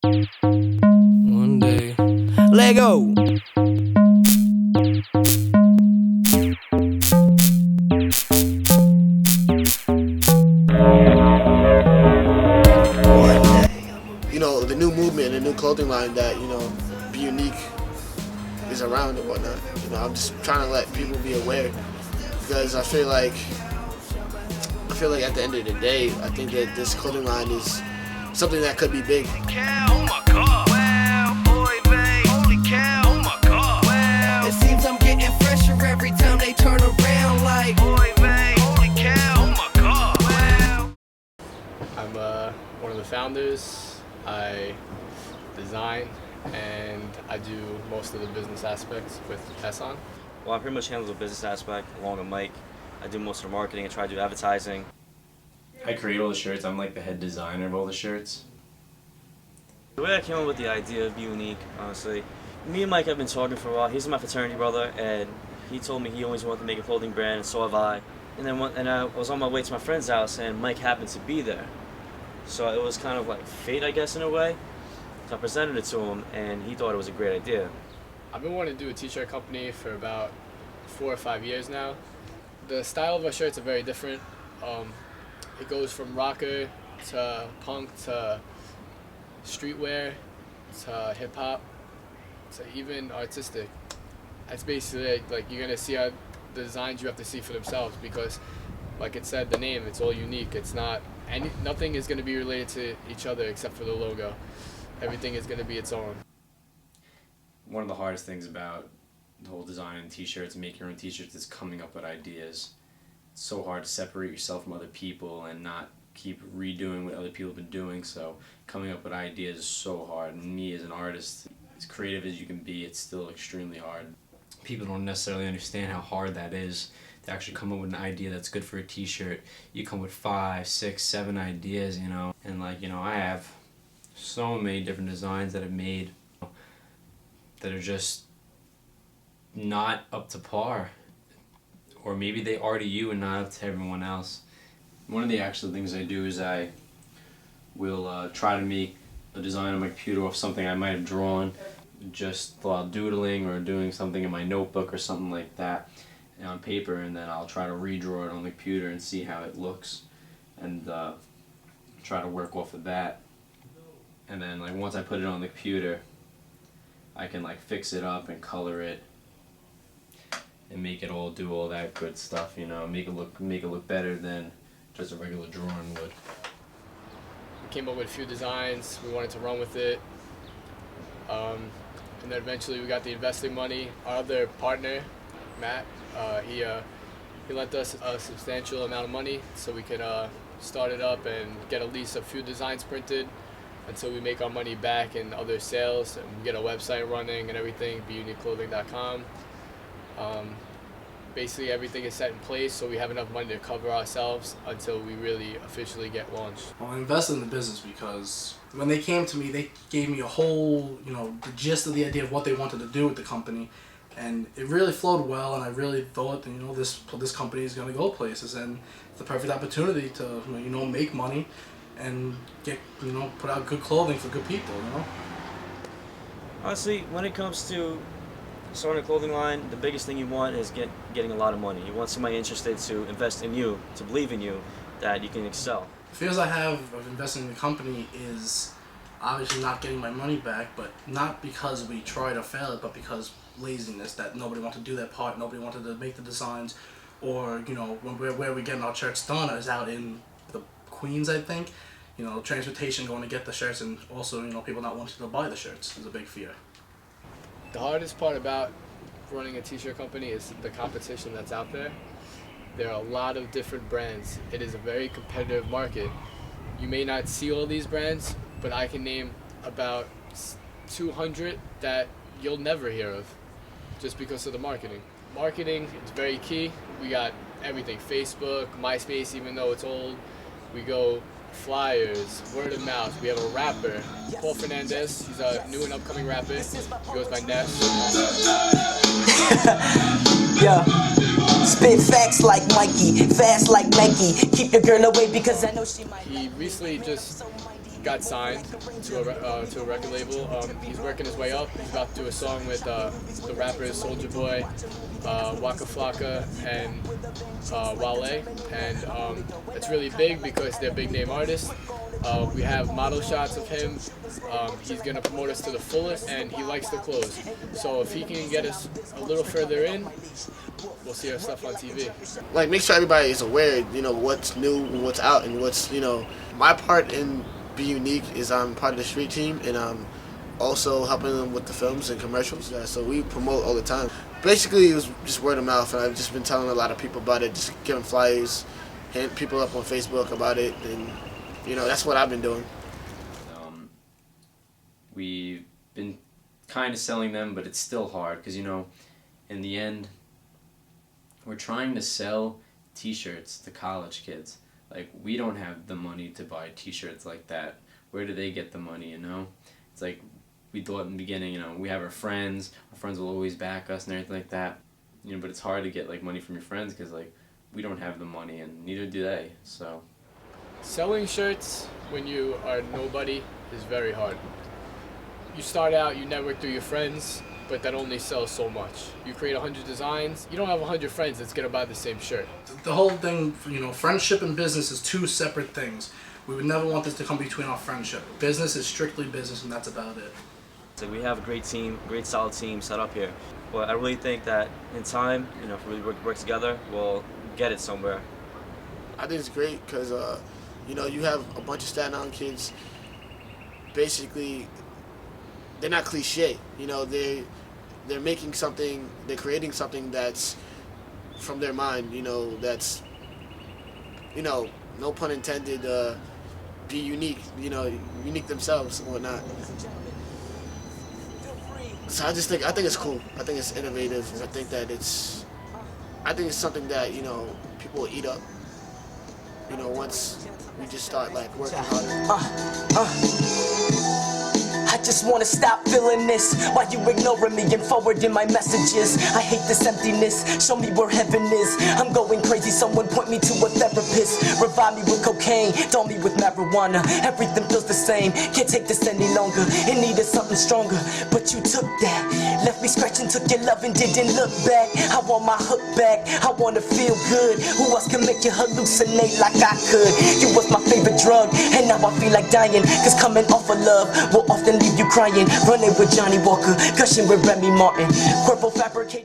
One day, Lego. The new movement, the new clothing line that, Be Unique is around and whatnot. I'm just trying to let people be aware because I feel like at the end of the day, I think that this clothing line is something that could be big. It seems I'm getting fresher every time they turn around like I'm one of the founders. I design and I do most of the business aspects with Esson. Well, I pretty much handle the business aspect along with Mike. I do most of the marketing and try to do advertising. I create all the shirts. I'm like the head designer of all the shirts. The way I came up with the idea of Be Unique, honestly, me and Mike have been talking for a while. He's my fraternity brother, and he told me he always wanted to make a clothing brand, and so have I. And I was on my way to my friend's house, and Mike happened to be there. So it was kind of like fate, I guess, in a way. So I presented it to him, and he thought it was a great idea. I've been wanting to do a t-shirt company for about 4 or 5 years now. The style of our shirts are very different. It goes from rocker to punk to streetwear to hip-hop to even artistic. That's basically like you're gonna see how the designs you have to see for themselves because, like it said, the name, it's all unique. It's not nothing is gonna be related to each other except for the logo. Everything is gonna be its own. One of the hardest things about the whole design and t-shirts, making your own t-shirts, is coming up with ideas. It's so hard to separate yourself from other people and not keep redoing what other people have been doing, so coming up with ideas is so hard. And me as an artist, as creative as you can be, it's still extremely hard. People don't necessarily understand how hard that is to actually come up with an idea that's good for a t-shirt. You come with 5, 6, 7 ideas, and I have so many different designs that I've made that are just not up to par, or maybe they are to you and not up to everyone else. One of the actual things I do is I will try to make a design on my computer of something I might have drawn just while doodling or doing something in my notebook or something like that on paper, and then I'll try to redraw it on the computer and see how it looks and try to work off of that. And then once I put it on the computer, I can fix it up and color it and make it all do all that good stuff, make it look better than just a regular drawing would. We came up with a few designs. We wanted to run with it, and then eventually we got the investing money. Our other partner, Matt, he lent us a substantial amount of money so we could start it up and get at least a few designs printed until we make our money back in other sales and get a website running and everything, beuniqueclothing.com. Basically everything is set in place so we have enough money to cover ourselves until we really officially get launched. Well, I invested in the business because when they came to me, they gave me a whole, the gist of the idea of what they wanted to do with the company, and it really flowed well, and I really thought, this company is going to go places, and it's the perfect opportunity to, make money and get, put out good clothing for good people, Honestly, when it comes to starting a clothing line, the biggest thing you want is getting a lot of money. You want somebody interested to invest in you, to believe in you, that you can excel. The fears I have of investing in the company is obviously not getting my money back, but not because we tried or failed, but because laziness, that nobody wanted to do that part, nobody wanted to make the designs, or, where we're getting our shirts done is out in the Queens, I think. Transportation going to get the shirts, and also, people not wanting to buy the shirts is a big fear. The hardest part about running a t-shirt company is the competition that's out there. There are a lot of different brands. It is a very competitive market. You may not see all these brands, but I can name about 200 that you'll never hear of just because of the marketing. Marketing is very key. We got everything, Facebook, MySpace, even though it's old. We go flyers, word of mouth. We have a rapper, Paul Fernandez. He's a new and upcoming rapper. He goes by Ness. yeah. Spit facts like Mikey, fast like Nike. Keep your girl away because I know she might. He recently just got signed to a record label. He's working his way up. He's about to do a song with the rappers Soulja Boy, Waka Flocka, and Wale, and it's really big because they're big name artists. We have model shots of him. He's gonna promote us to the fullest, and he likes the clothes. So if he can get us a little further in, we'll see our stuff on TV. Like, make sure everybody is aware, you know, what's new and what's out and what's, you know. My part in Be Uniq is I'm part of the street team, and I'm also helping them with the films and commercials. So we promote all the time. Basically, it was just word of mouth, and I've just been telling a lot of people about it, just giving flyers, hitting people up on Facebook about it, and, you know, that's what I've been doing. We've been kind of selling them, but it's still hard because, you know, in the end, we're trying to sell t-shirts to college kids. Like, we don't have the money to buy t-shirts like that. Where do they get the money, you know? It's like we thought in the beginning, you know, we have our friends will always back us and everything like that. You know, but it's hard to get, like, money from your friends because, like, we don't have the money and neither do they, so. Selling shirts when you are nobody is very hard. You start out, you network through your friends, but that only sells so much. You create 100 designs, you don't have 100 friends that's gonna buy the same shirt. The whole thing, you know, friendship and business is two separate things. We would never want this to come between our friendship. Business is strictly business, and that's about it. So we have a great team, great solid team set up here. But I really think that in time, you know, if we really work together, we'll get it somewhere. I think it's great because, you know, you have a bunch of Staten Island kids. Basically, they're not cliche. You know, they're making something, they're creating something that's from their mind. You know, that's, you know, no pun intended. Be unique. You know, unique themselves and whatnot. So I think it's cool. I think it's innovative. I think it's something that, you know, people will eat up. You know, once we just start, like, working harder. I just wanna stop feeling this while you ignoring me and forwarding my messages. I hate this emptiness, show me where heaven is. I'm going crazy, someone point me to a therapist. Revive me with cocaine, dull me with marijuana. Everything feels the same, can't take this any longer. In need of something stronger, but you took that. Left me scratching, took your love and didn't look back. I want my hook back, I wanna feel good. Who else can make you hallucinate like I could? You was my favorite drug, and now I feel like dying. Cause coming off of love will often leave you crying, running with Johnny Walker, gushing with Remy Martin. Purple fabricated.